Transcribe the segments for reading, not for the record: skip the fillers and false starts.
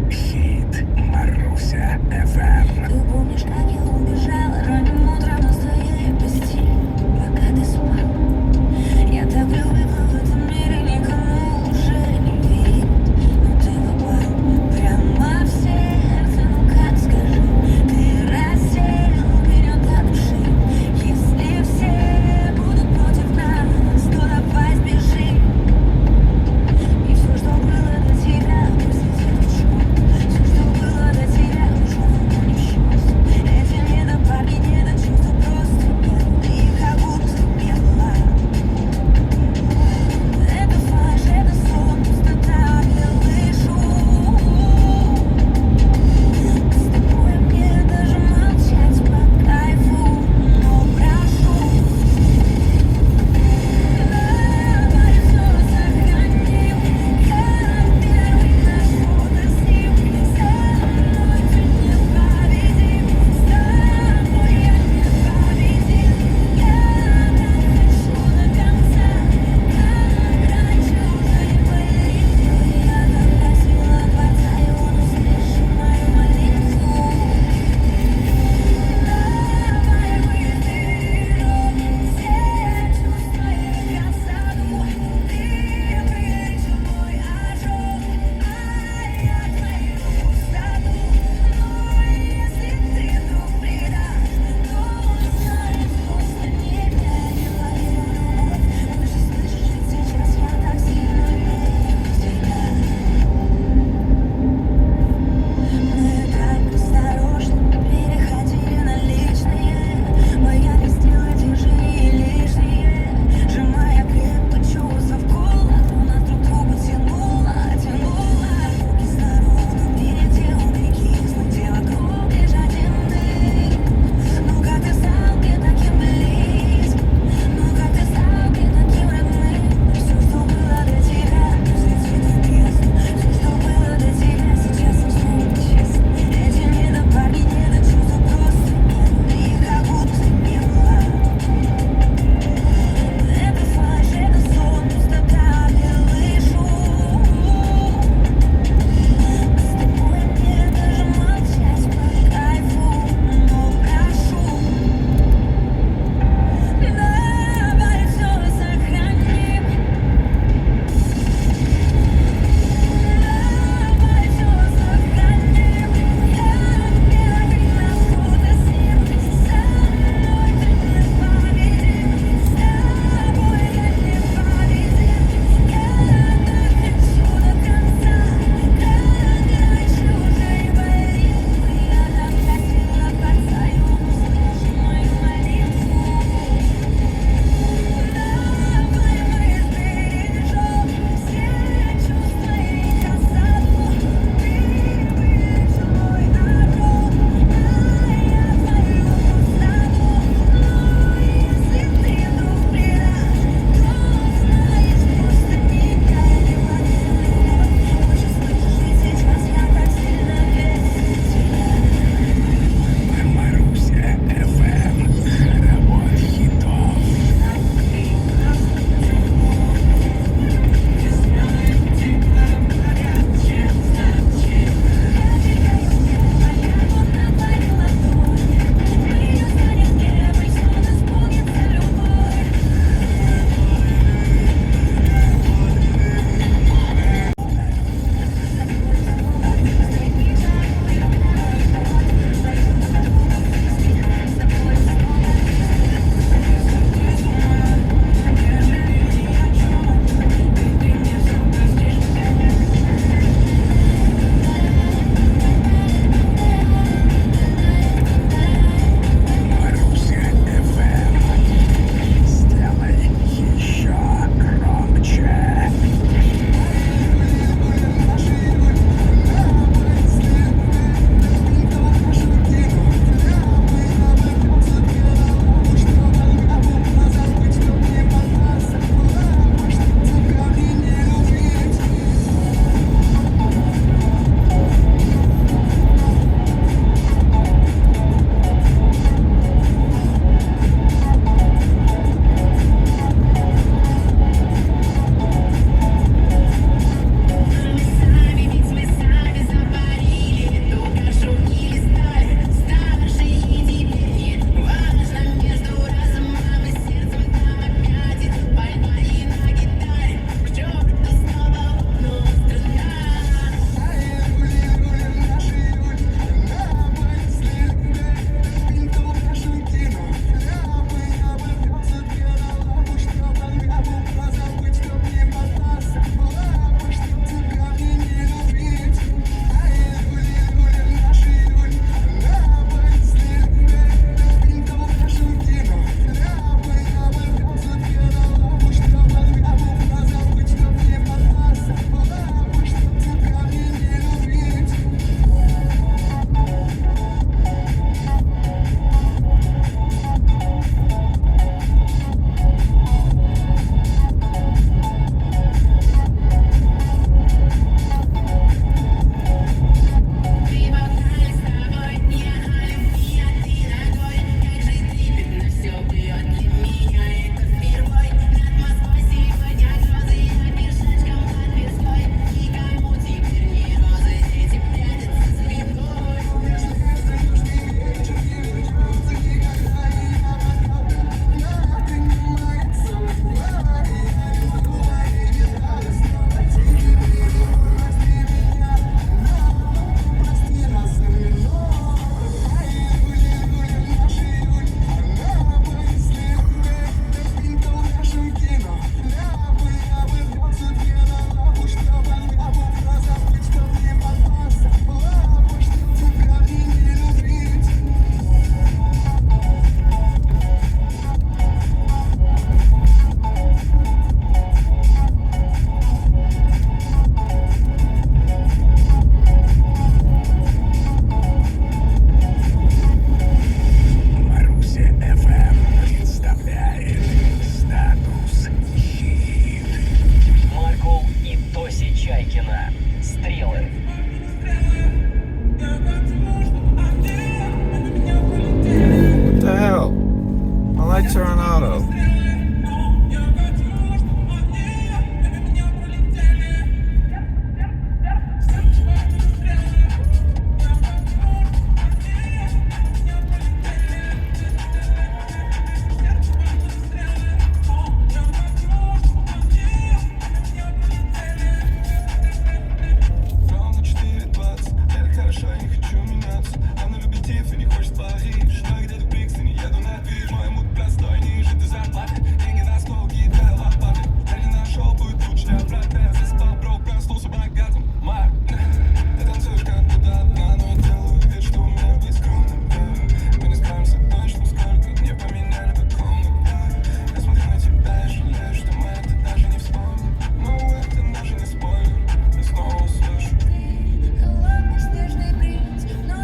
Хит Маруся ФМ. Ты помнишь, как я убежала ранним утром из твоей постели, пока ты спал? Я так привыкла в этом мире никому уже не верить, но ты попал прямо в сердце. Ну как скажи, ты рассеял меня до души. Если все будут против нас, то давай сбежим. И все, что было до тебя, пусть летит в школу. Все, что было до тебя, ушло, но не в счет. Этим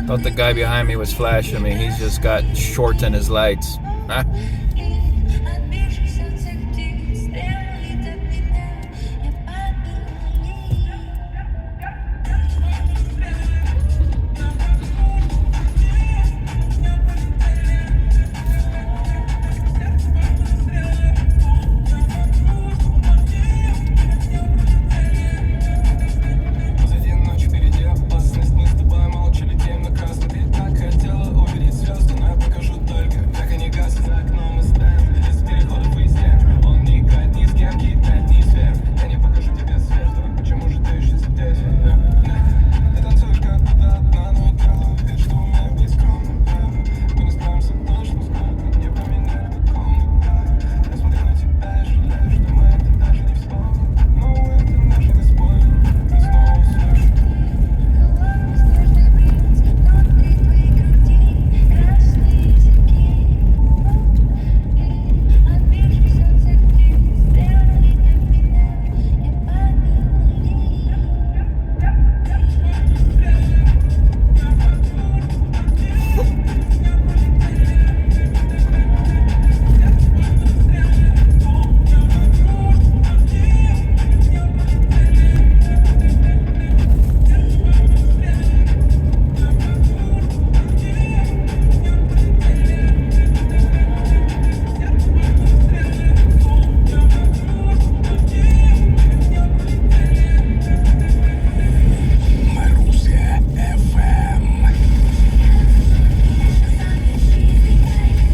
Thought the guy behind me was flashing me. He's just got short in his lights. Huh?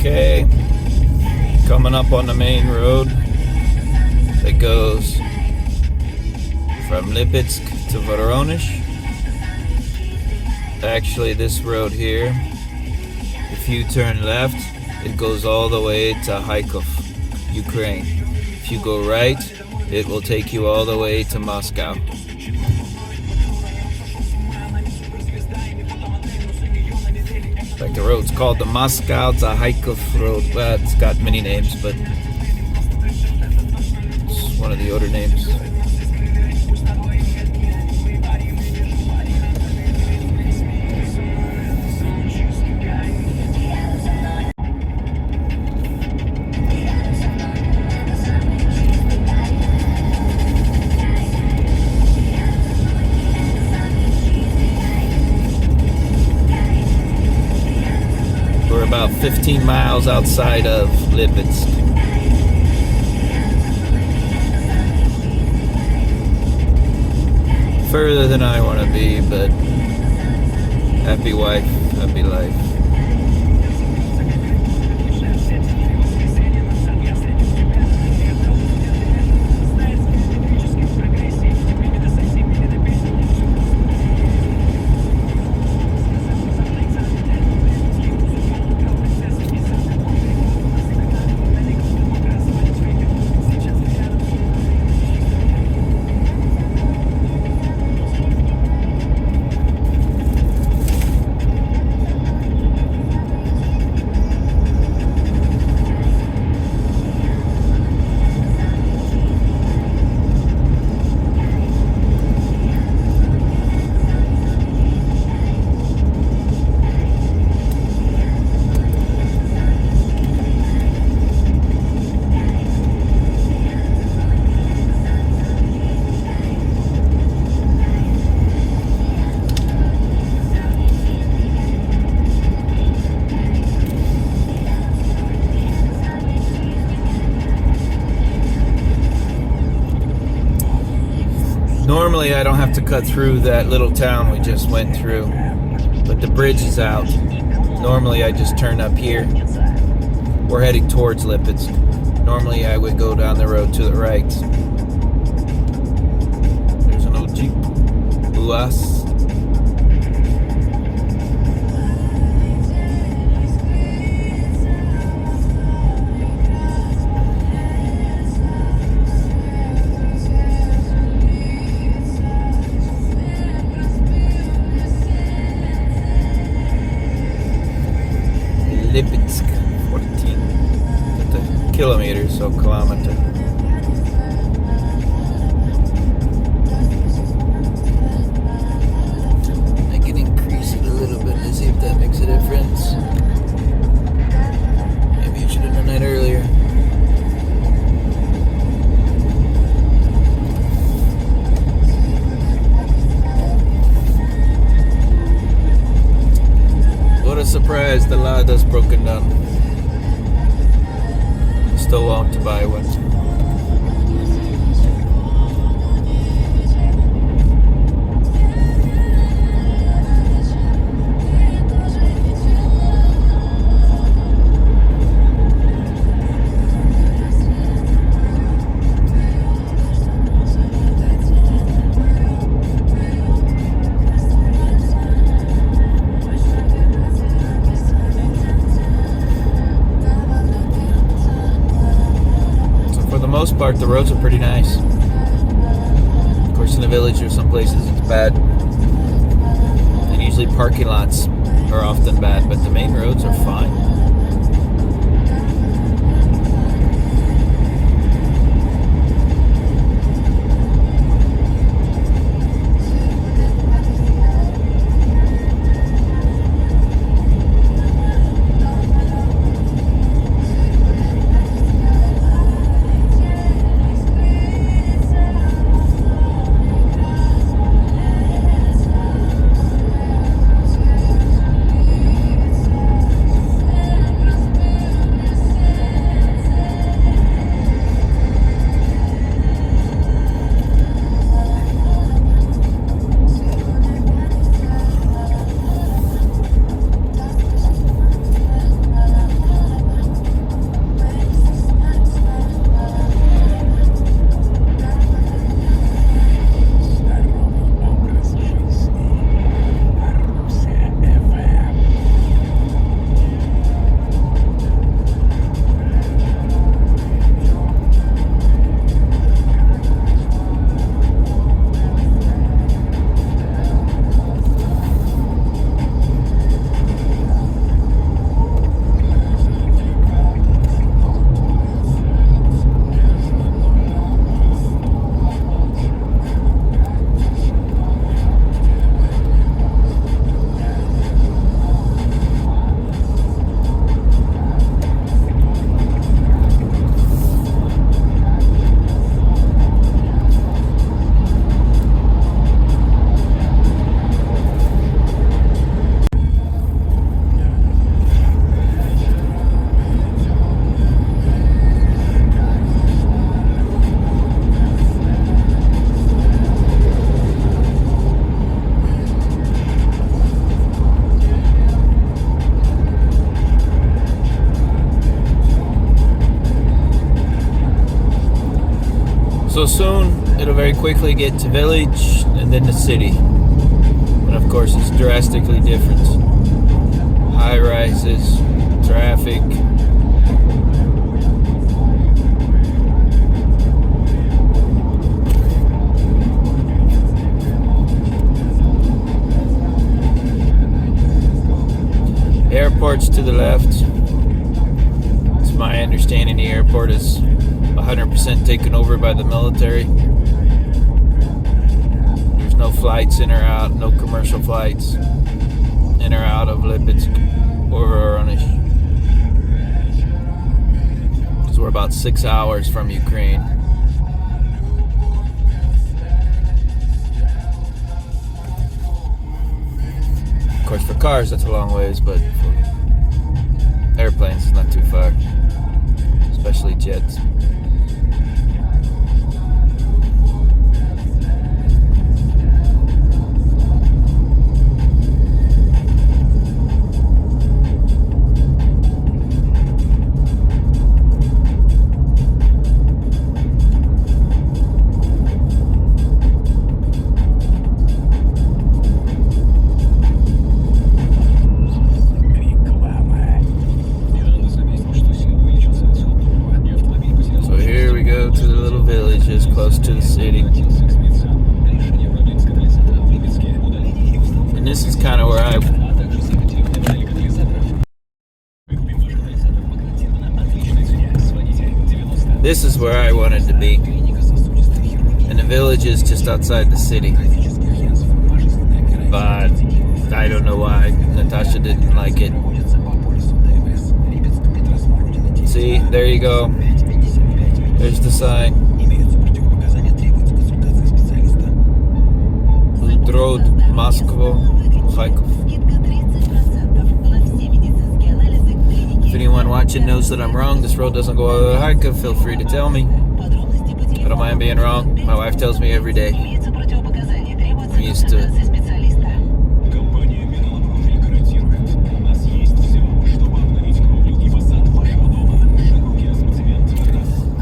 Okay, coming up on the main road that goes from Lipetsk to Voronezh. Actually, this road here, if you turn left, it goes all the way to Kharkov, Ukraine. If you go right, it will take you all the way to Moscow. Like the road's called the Moscow to Kharkov road. Well, it's got many names, but it's one of the older names. We're about 15 miles outside of Lipetsk. Further than I want to be, but happy wife, happy life. Normally I don't have to cut through that little town we just went through, but the bridge is out. Normally I just turn up here. We're heading towards Lipetsk. Normally I would go down the road to the right. There's an old Jeep. Uaz. Lipetsk, 14 kilometers, so kilometer. I can increase it a little bit. Let's see surprised the Lada's broken down. Still want to buy one. Most part, the roads are pretty nice. Of course, in the village or some places it's bad, and usually parking lots are often bad, but the main roads are fine. So soon, it'll very quickly get to village and then the city. But of course, it's drastically different. High rises, traffic. Airport's to the left. It's my understanding the airport is 100% taken over by the military. There's no flights in or out, no commercial flights in or out of Lipetsk or Voronezh. Because we're about 6 hours from Ukraine. Of course, for cars, that's a long ways, but for airplanes, it's not too far. Especially jets. Close to the city. And this is kind of where this is where I wanted to be. And the village is just outside the city. But I don't know why Natasha didn't like it. See, there you go. There's the sign. Road, Moscow, Kharkov. If anyone watching knows that I'm wrong, this road doesn't go over Harkov, feel free to tell me. I don't mind being wrong. My wife tells me every day. I'm used to it.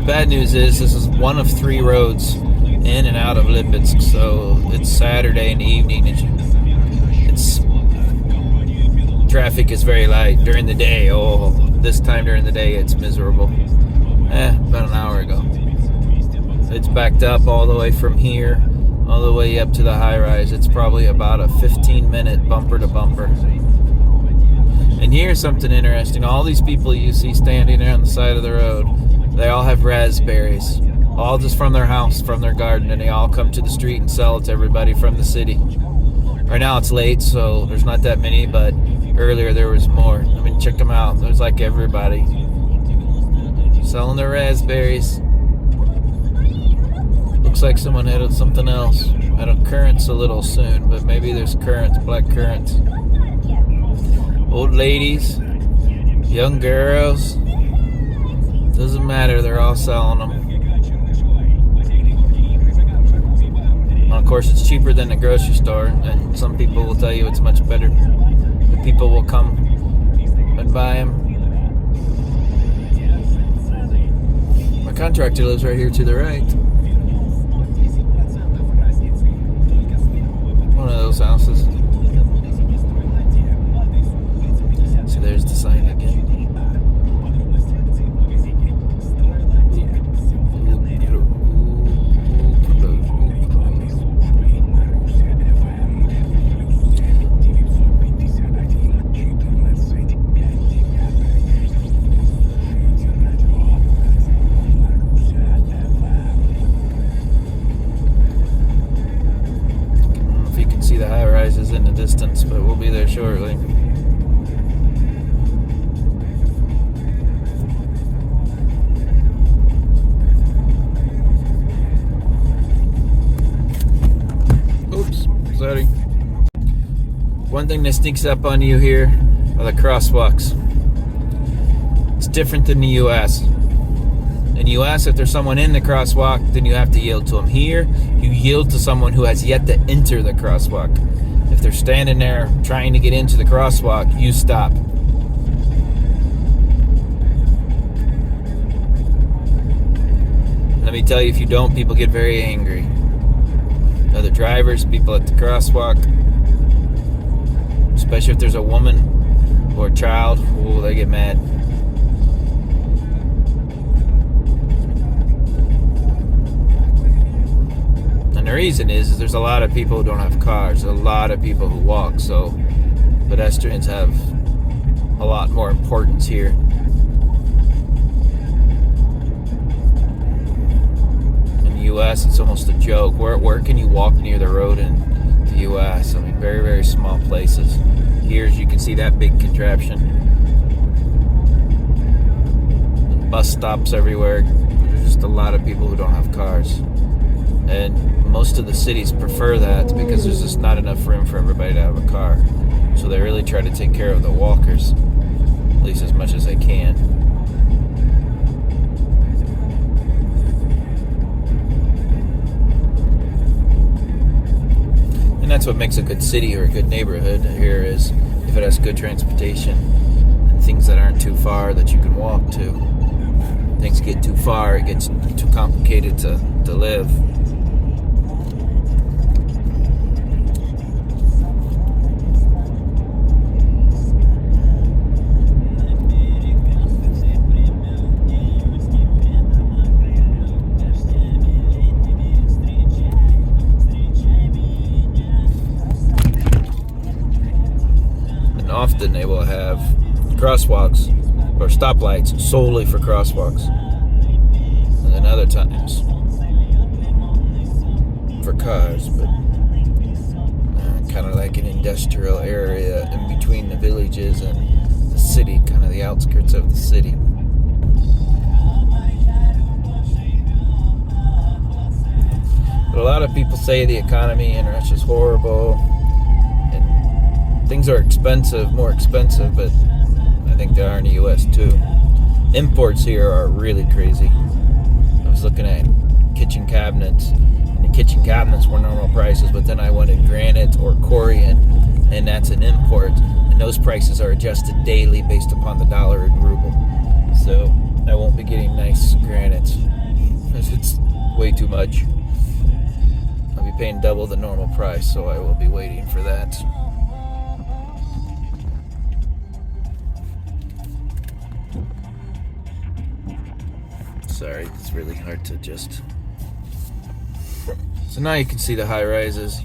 Bad news is this is one of 3 roads in and out of Lipetsk, so it's Saturday in the evening. It's traffic is very light during the day. Oh, this time during the day it's miserable. About an hour ago. It's backed up all the way from here, all the way up to the high rise. It's probably about a 15-minute bumper to bumper. And here's something interesting. All these people you see standing there on the side of the road, they all have raspberries, all just from their house, from their garden, and they all come to the street and sell it to everybody from the city. Right now it's late, so there's not that many, but earlier there was more. I mean, check them out. There's like everybody selling their raspberries. Looks like someone had something else. I don't currants a little soon, but maybe there's currants, black currants. Old ladies, young girls, doesn't matter, they're all selling them. Well, of course, it's cheaper than the grocery store, and some people will tell you it's much better. The people will come and buy them. My contractor lives right here to the right. One of those houses. So there's the sign again. The high rises in the distance, but we'll be there shortly. Oops, sorry. One thing that sneaks up on you here are the crosswalks. It's different than the US. In the US, if there's someone in the crosswalk, then you have to yield to them. Here, you yield to someone who has yet to enter the crosswalk. If they're standing there trying to get into the crosswalk, you stop. Let me tell you, if you don't, people get very angry. Other drivers, people at the crosswalk, especially if there's a woman or a child, oh, they get mad. The reason is there's a lot of people who don't have cars, a lot of people who walk, so pedestrians have a lot more importance here. In the US, it's almost a joke. Where can you walk near the road in the US? I mean, very, very small places. Here, as you can see, that big contraption. Bus stops everywhere. There's just a lot of people who don't have cars. And most of the cities prefer that because there's just not enough room for everybody to have a car. So they really try to take care of the walkers, at least as much as they can. And that's what makes a good city or a good neighborhood here, is if it has good transportation and things that aren't too far that you can walk to. Things get too far, it gets too complicated to live. Often they will have crosswalks or stoplights solely for crosswalks, and then other times for cars, but kind of like an industrial area in between the villages and the city, kind of the outskirts of the city. But a lot of people say the economy in Russia is horrible. Things are expensive, more expensive, but I think they are in the US too. Imports here are really crazy. I was looking at kitchen cabinets, and the kitchen cabinets were normal prices, but then I wanted granite or Korean, and that's an import, and those prices are adjusted daily based upon the dollar and ruble. So I won't be getting nice granites because it's way too much. I'll be paying double the normal price, so I will be waiting for that. Sorry, it's really hard to adjust. So now you can see the high rises.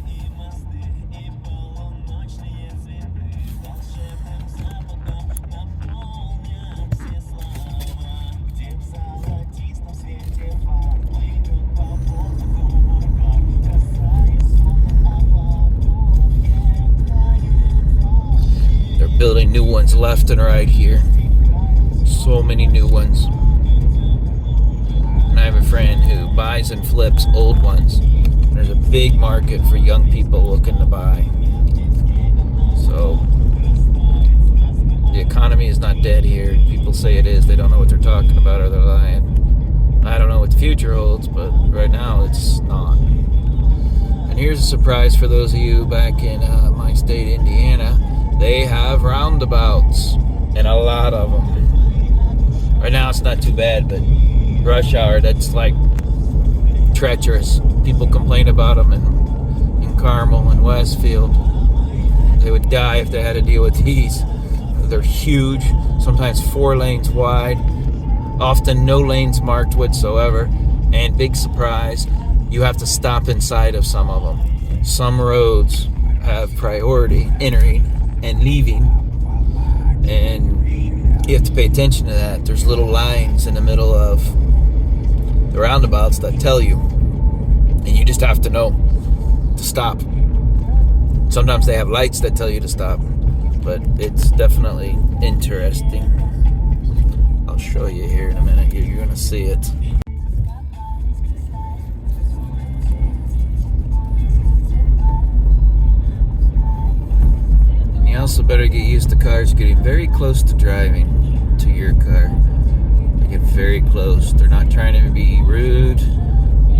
They're building new ones left and right here. So many new ones. I have a friend who buys and flips old ones. There's a big market for young people looking to buy. So the economy is not dead here. People say it is. They don't know what they're talking about, or they're lying. I don't know what the future holds, but right now it's not. And here's a surprise for those of you back in my state, Indiana. They have roundabouts, and a lot of them. Right now it's not too bad, but rush hour, that's like treacherous. People complain about them in Carmel and Westfield. They would die if they had to deal with these. They're huge, sometimes 4 lanes wide, often no lanes marked whatsoever, and big surprise, you have to stop inside of some of them. Some roads have priority entering and leaving, and you have to pay attention to that. There's little lines in the middle of the roundabouts that tell you, and you just have to know to stop. Sometimes they have lights that tell you to stop, but it's definitely interesting. I'll show you here in a minute. You're gonna see it. And you also better get used to cars getting very close to driving to your car. Get very close. They're not trying to be rude.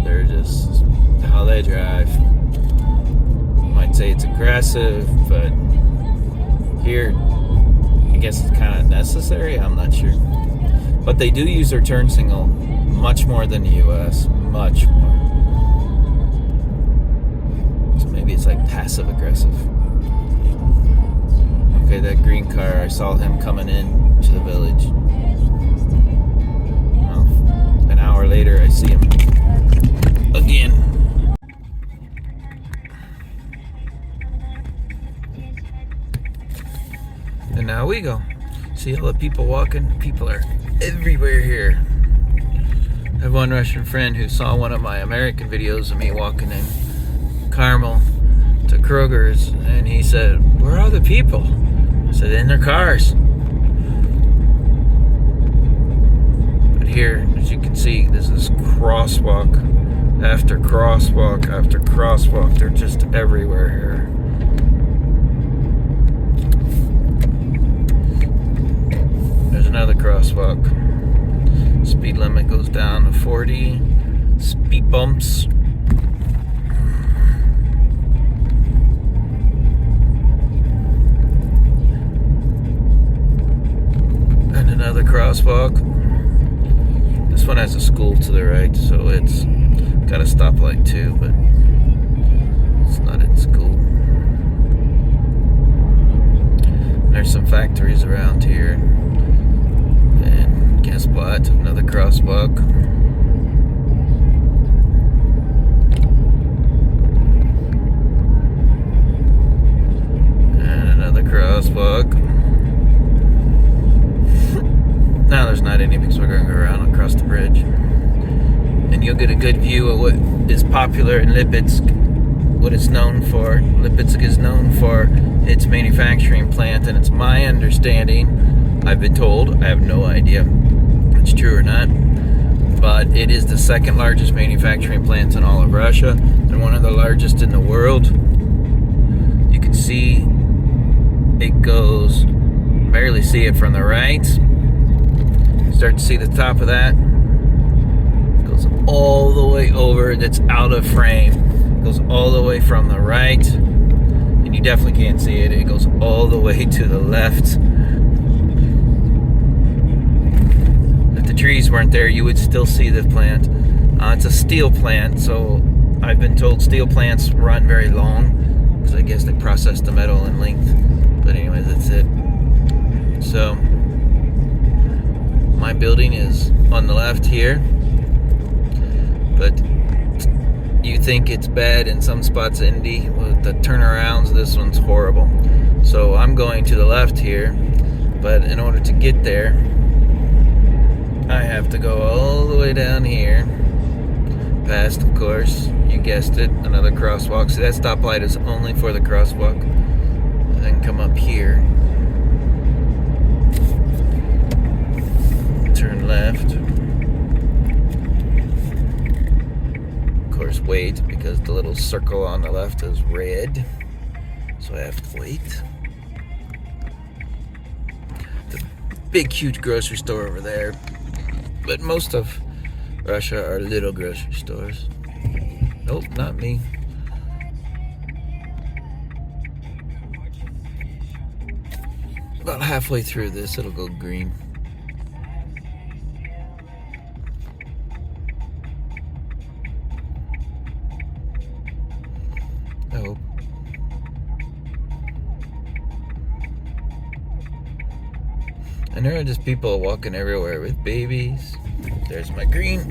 They're just how they drive. You might say it's aggressive, but here, I guess it's kind of necessary. I'm not sure. But they do use their turn signal much more than the US. Much more. So maybe it's like passive aggressive. Okay, that green car, I saw him coming in to the village. An hour later, I see him again. And now we go. See all the people walking? People are everywhere here. I have one Russian friend who saw one of my American videos of me walking in Carmel to Kroger's, and he said, "Where are the people?" I said, "In their cars." Here, as you can see, this is crosswalk after crosswalk after crosswalk. They're just everywhere here. There's another crosswalk. Speed limit goes down to 40. Speed bumps. And another crosswalk. This one has a school to the right, so it's got a stoplight too, but it's not in school. There's some factories around here. And guess what? Another crosswalk. And another crosswalk. Now there's not any because we're going to go around across the bridge. And you'll get a good view of what is popular in Lipetsk, what it's known for. Lipetsk is known for its manufacturing plant, and it's my understanding, I've been told, I have no idea if it's true or not, but it is the second largest manufacturing plant in all of Russia, and one of the largest in the world. You can see it goes barely see it from the right. Start to see the top of that. It goes all the way over. That's out of frame. It goes all the way from the right. And you definitely can't see it. It goes all the way to the left. If the trees weren't there, you would still see the plant. It's a steel plant, so I've been told steel plants run very long, because I guess they process the metal in length. But anyway, that's it. So my building is on the left here, but you think it's bad in some spots, Indy, with the turnarounds. This one's horrible. So I'm going to the left here, but in order to get there, I have to go all the way down here, past, of course, you guessed it, another crosswalk. See, that stoplight is only for the crosswalk. And then come up here, turn left. Of course, wait, because the little circle on the left is red, so I have to wait. The big, huge grocery store over there, but most of Russia are little grocery stores. Nope, not me. About halfway through this, it'll go green. I hope. And there are just people walking everywhere with babies. There's my green.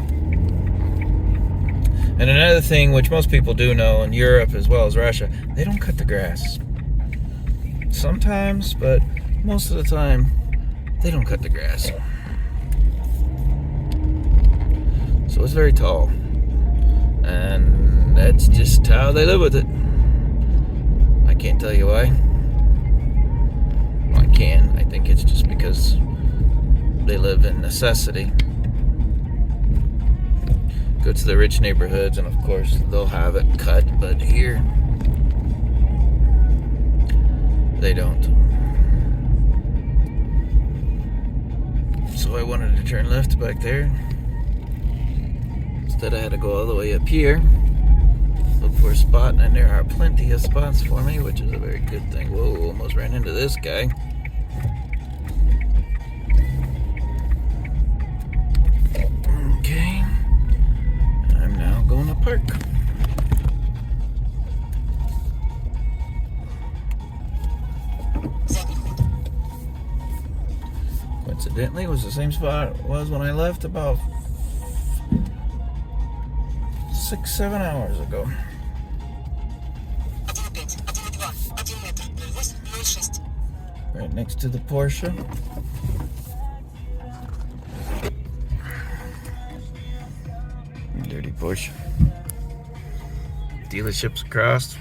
And another thing, which most people do know in Europe as well as Russia, they don't cut the grass. Sometimes, but most of the time, they don't cut the grass. So it's very tall. And that's just how they live with it. I can't tell you why. Well, I can. I think it's just because they live in necessity. Go to the rich neighborhoods, and of course they'll have it cut, but here they don't. So I wanted to turn left back there. Instead I had to go all the way up here, look for a spot, and there are plenty of spots for me, which is a very good thing. Whoa, almost ran into this guy. Okay. I'm now going to park. Coincidentally, it was the same spot it was when I left about 6-7 hours ago. Right next to the Porsche. Dirty Porsche. Dealerships across.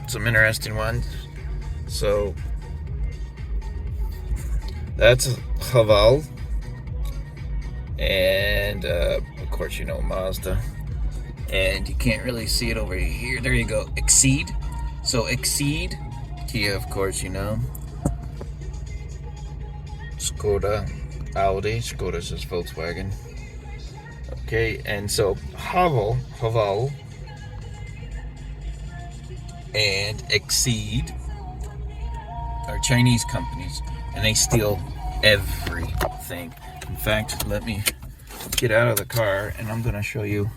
Some interesting ones. So that's Haval. And of course, you know, Mazda. And you can't really see it over here. There you go. Exceed. So Exceed. Kia, of course, you know. Skoda. Audi. Skoda says Volkswagen. Okay, and so Haval, and Exceed are Chinese companies, and they steal everything. In fact, let me get out of the car, and I'm going to show you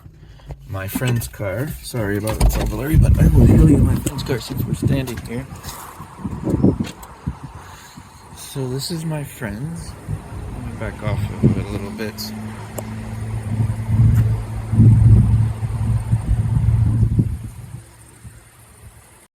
my friend's car. Sorry about it's all blurry, but I will show you my friend's car since we're standing here. So this is my friend's. Let me back off of it a little bit.